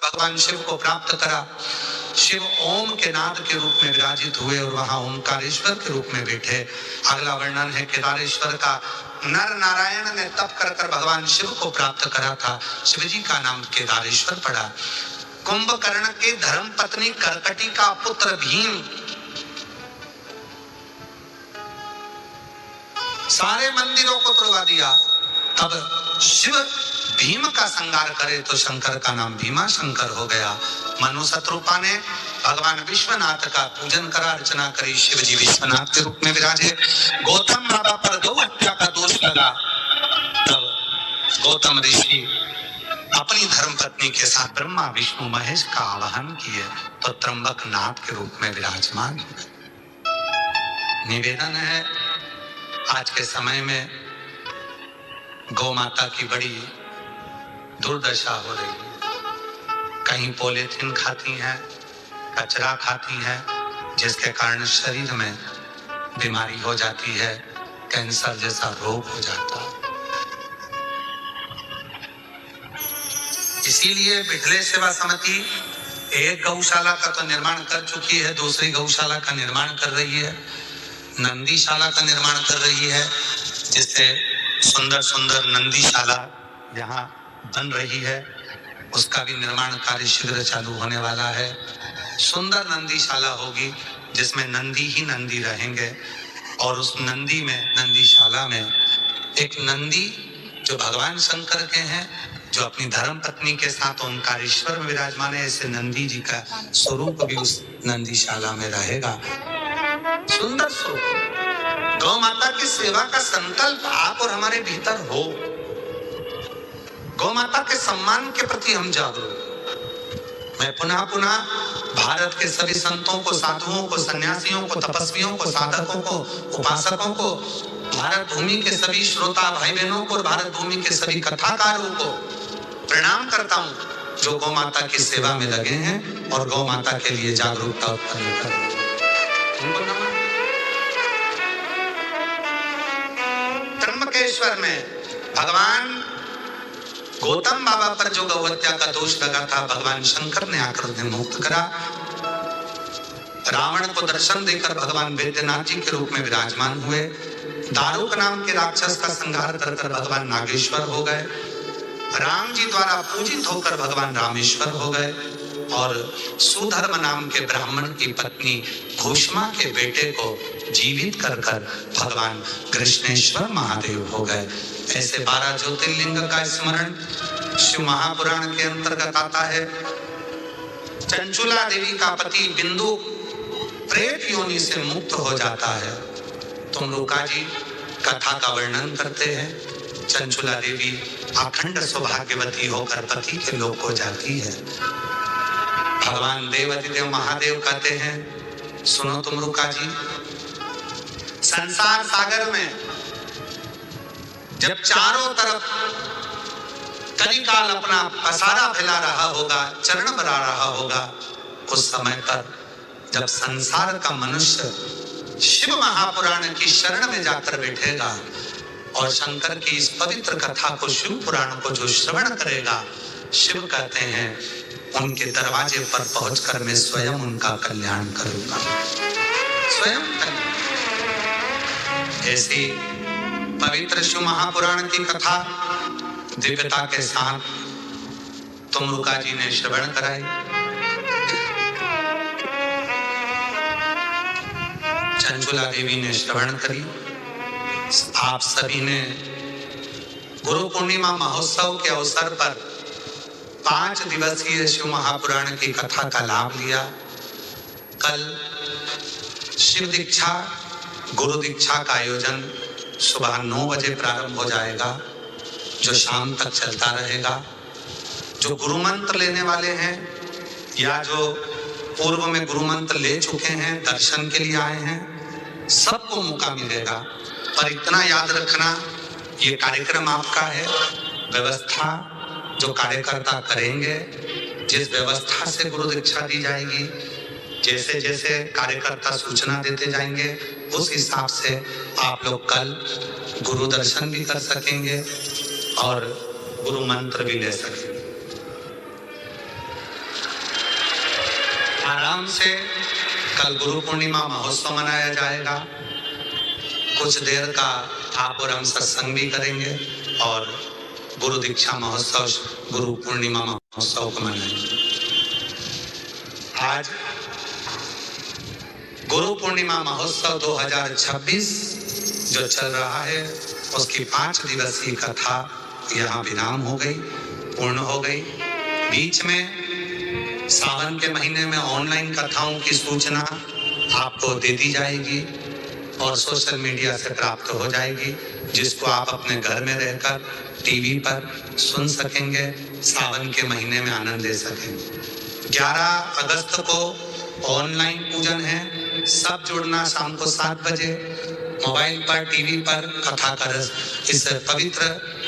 भगवान शिव को प्राप्त करा। शिव ओम के नाद के रूप में विराजित हुए और वहां ओंकारेश्वर के रूप में बैठे। अगला वर्णन है केदारेश्वर का। नर नारायण ने तप कर कर भगवान शिव को प्राप्त करा था। शिव जी का नाम केदारेश्वर पड़ा। कुंभकर्ण के धर्म पत्नी कर्कटी का पुत्र भीम सारे मंदिरों को तुड़वा दिया। तब शिव भीम का संहार करे तो शंकर का नाम भीमा शंकर हो गया। मनु शत्रुपा ने भगवान विश्वनाथ का पूजन करा, अर्चना करी। शिव जी विश्वनाथ के रूप में विराजे। गौतम बाबा पर गौ हत्या का दोष लगा। तब गौतम ऋषि अपनी धर्म पत्नी के साथ ब्रह्मा विष्णु महेश का आवाहन किए तो त्र्यंबक नाथ के रूप में विराजमान हुए। निवेदन है, आज के समय में गौ माता की बड़ी दुर्दशा हो रही है। कहीं पॉलीथीन खाती हैं, कचरा खाती हैं, जिसके कारण शरीर में बीमारी हो जाती है, कैंसर जैसा रोग हो जाता है। इसीलिए बिठले सेवा समिति एक गौशाला का तो निर्माण कर चुकी है, दूसरी गौशाला का निर्माण कर रही है, नंदीशाला का निर्माण कर रही है, जिससे सुंदर सुंदर नंदीशाला जहाँ बन रही है उसका भी निर्माण कार्य शीघ्र चालू होने वाला है। सुंदर नंदीशाला होगी जिसमें नंदी ही नंदी रहेंगे और उस नंदी में, नंदीशाला में एक नंदी जो भगवान शंकर के हैं, जो अपनी धर्म पत्नी के साथ ओंकारेश्वर में विराजमान है, ऐसे नंदी जी का स्वरूप भी उस नंदीशाला में रहेगा। सुंदर स्वरूप। गौ माता की सेवा का संकल्प आप और हमारे भीतर हो। गौ माता के सम्मान के प्रति हम जागरूक। मैं पुनः पुनः भारत के सभी संतों को, साधुओं को, सन्यासियों को, तपस्वियों को, साधकों को, उपासकों को, भारत भूमि के सभी श्रोता भाई बहनों को और भारत भूमि के सभी कथाकारों को प्रणाम करता हूँ जो गौ माता की सेवा में लगे हैं और गौ माता के लिए जागरूकता उत्पन्न कर रहे हैं। त्र्यंबकेश्वर में भगवान गौतम बाबा पर जो गौ हत्या का दोष लगा था, भगवान शंकर ने आकर उन्हें मुक्त करा। रावण को दर्शन देकर भगवान वैद्यनाथ जी के रूप में विराजमान हुए। दारुक नाम के राक्षस का संहार कर कर भगवान नागेश्वर हो गए। राम जी द्वारा पूजित होकर भगवान रामेश्वर हो गए और सुधर्म नाम के ब्राह्मण की पत्नी घोषमा के बेटे को जीवित कर कर भगवान कृष्णेश्वर महादेव हो गए। ऐसे 12 ज्योतिर्लिंग का स्मरण शिव महापुराण के अंतर्गत आता है। चंचुला देवी का पति बिंदु प्रेत योनि से मुक्त हो जाता है। तुमरुका जी कथा का वर्णन करते हैं। चंचुला देवी अखंड सौभाग्यवती होकर पति के लोक को जाती है। भगवान देवाधिदेव महादेव कहते हैं, सुनो तुमरुका जी, संसार सागर में जब चारों तरफ कलिकाल अपना पसारा फैला रहा होगा, चरण बना रहा होगा, उस समय पर जब संसार का मनुष्य शिव महापुराण की शरण में जाकर बैठेगा और शंकर की इस पवित्र कथा को, शिव पुराण को जो श्रवण करेगा, शिव कहते हैं उनके दरवाजे पर पहुंचकर मैं स्वयं उनका कल्याण करूंगा। स्वयं ऐसी पवित्र शिव महापुराण की कथा दिव्यता के साथ तुमरुका जी ने श्रवण कराई। चंचुला देवी ने श्रवण करी। आप सभी ने गुरु पूर्णिमा महोत्सव के अवसर पर 5 दिवसीय शिव महापुराण की कथा का लाभ लिया। कल शिव दीक्षा, गुरु दीक्षा का आयोजन सुबह 9 बजे प्रारंभ हो जाएगा, जो शाम तक चलता रहेगा। जो गुरु मंत्र लेने वाले हैं या जो पूर्व में गुरु मंत्र ले चुके हैं, दर्शन के लिए आए हैं, सबको मौका मिलेगा। पर इतना याद रखना, ये कार्यक्रम आपका है। व्यवस्था जो कार्यकर्ता करेंगे, जिस व्यवस्था से गुरु दीक्षा दी जाएगी, जैसे जैसे कार्यकर्ता सूचना देते जाएंगे, उस हिसाब से आप लोग कल गुरु दर्शन भी कर सकेंगे और गुरु मंत्र भी ले सकेंगे। धूमधाम से कल गुरु पूर्णिमा महोत्सव मनाया जाएगा। कुछ देर का आप और हम सत्संग भी करेंगे और गुरु दीक्षा महोत्सव, गुरु पूर्णिमा महोत्सव को मनाएंगे। आज गुरु पूर्णिमा महोत्सव 2026 जो चल रहा है, उसकी 5 दिवसीय कथा यहाँ विराम हो गई, पूर्ण हो गई। बीच में सावन के महीने में ऑनलाइन कथाओं की सूचना आपको दे दी जाएगी और सोशल मीडिया से प्राप्त हो जाएगी, जिसको आप अपने घर में रहकर टीवी पर सुन सकेंगे, सावन के महीने में आनंद ले सकेंगे। 11 अगस्त को ऑनलाइन पूजन है, सब जुड़ना शाम को 7 बजे मोबाइल पर, टीवी पर कथा कर इस पवित्र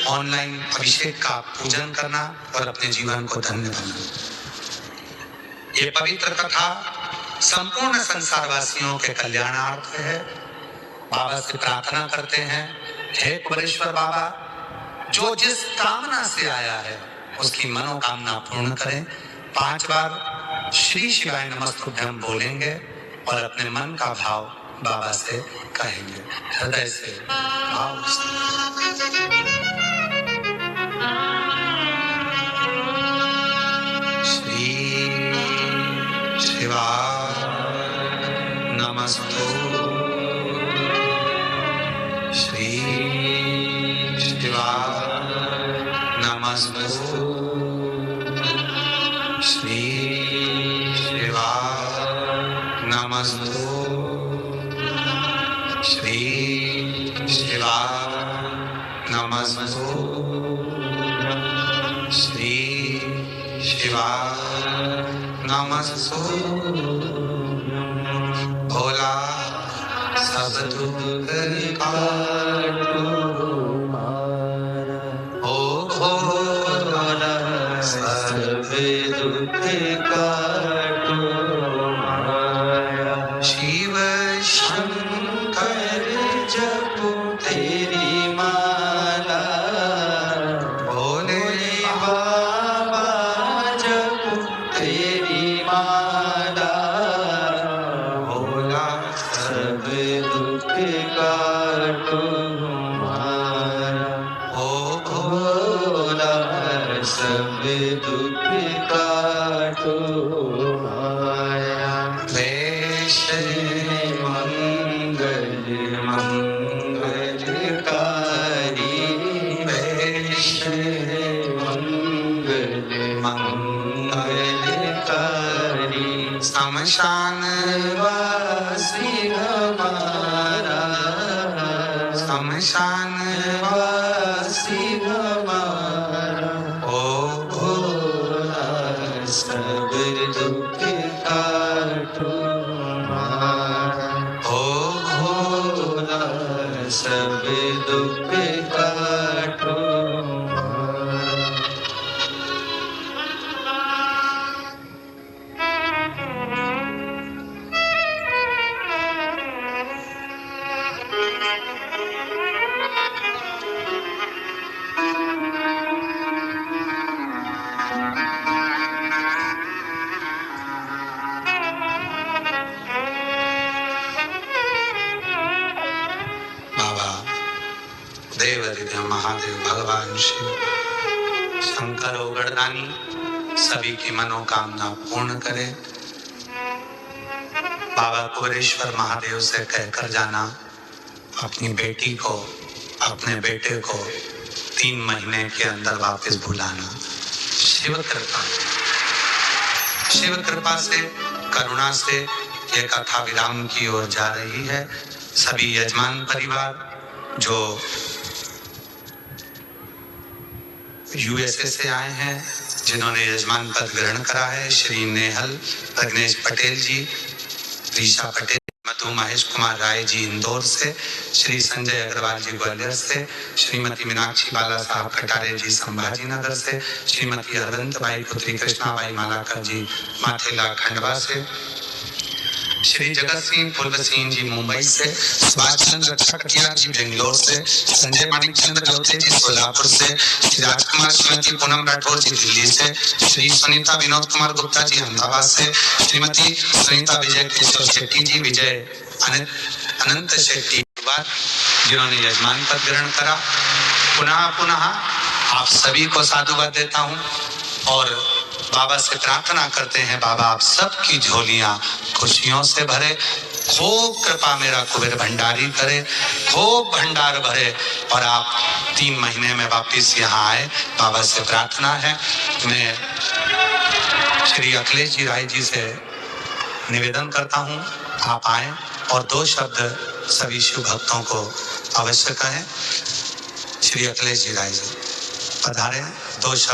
ऑनलाइन अभिषेक का पूजन करना और अपने जीवन को धन्य बनाना। ये पवित्र कथा संपूर्ण संसारवासियों के कल्याणार्थ है। बाबा से प्रार्थना करते हैं, हे कुबेरेश्वर बाबा, जो जिस कामना से आया है उसकी मनोकामना पूर्ण करें। 5 बार श्री शिवाय नमस्तुभ्यं बोलेंगे और अपने मन का भाव बाबा से कहेंगे, हृदय से भाव से। शिवाय नमस्तु, श्री शिवाय नमस्तु, श्री शिवाय नमस्तु, श्री शिवाय नमस्तु, श्री शिवाय नमस्तु। भोला सब दुख काटो मारा, ओ भोला सब दुख काटो मारा। शिव शंकर जपो तेरी माला, भोले बाबा जपो तेरी माला। भोला सब दुख काटो मारा, ओ भोला सब दुख काटो मारा। वेश मंगल मंगलकारी, वेश मंगल मंगलकारी। शमशान वासी हमारा, शमशान वासी हमारा। ओ भोला सब दुख काटो मारा, ओ भोला सब दुख काटो मारा। बाबा देवरिद्ध महादेव भगवान शिव शंकर ओगड़दानी सभी की मनोकामना पूर्ण करे। बाबा कुबेरेश्वर महादेव से कहकर जाना, अपनी बेटी को, अपने बेटे को 3 महीने के अंदर वापस बुलाना। शिव कृपा, शिव कृपा से, करुणा से ये कथा विराम की ओर जा रही है। सभी यजमान परिवार जो यूएसए से आए हैं, जिन्होंने यजमान पद ग्रहण करा है, श्री नेहल प्रज्ञेश पटेल जी, रीशा पटेल, मधु महेश कुमार राय जी इंदौर से, श्री संजय अग्रवाल जी ग्वालियर से, श्रीमती मीनाक्षी बाला साहब कटारे जी संभाजी नगर से, श्रीमती अरविंद बाई पुत्री कृष्णाबाई मालाकर जी माथेला खंडवा से, श्री जगत सिंह फुल्ल सिंह जी मुंबई से, सुभाष चंद्र कटियार जी बेंगलोर से, संजय मानिक चंद्र गौते जी सोलापुर से, श्री राजकुमार श्रीमती पूनम राठौर जी दिल्ली से, श्री सुनीता विनोद कुमार गुप्ता जी अहमदाबाद से, श्रीमती सुनीता विजय किशोर शेट्टी जी विजय अनंत शेट्टी जिन्होंने यजमान पद ग्रहण करा। पुनः पुनः आप सभी को साधुवाद देता हूँ और बाबा से प्रार्थना करते हैं, बाबा आप सबकी झोलियां खुशियों से भरे, खूब कृपा मेरा कुबेर भंडारी करे, खूब भंडार भरे और आप 3 महीने में वापिस यहाँ आए। बाबा से प्रार्थना है। मैं श्री अखिलेश जी राय जी से निवेदन करता हूँ आप आए और 2 शब्द सभी शिव भक्तों को अवश्य कहें। श्री अखिलेश जी राय जी पधारे, 2 शब्द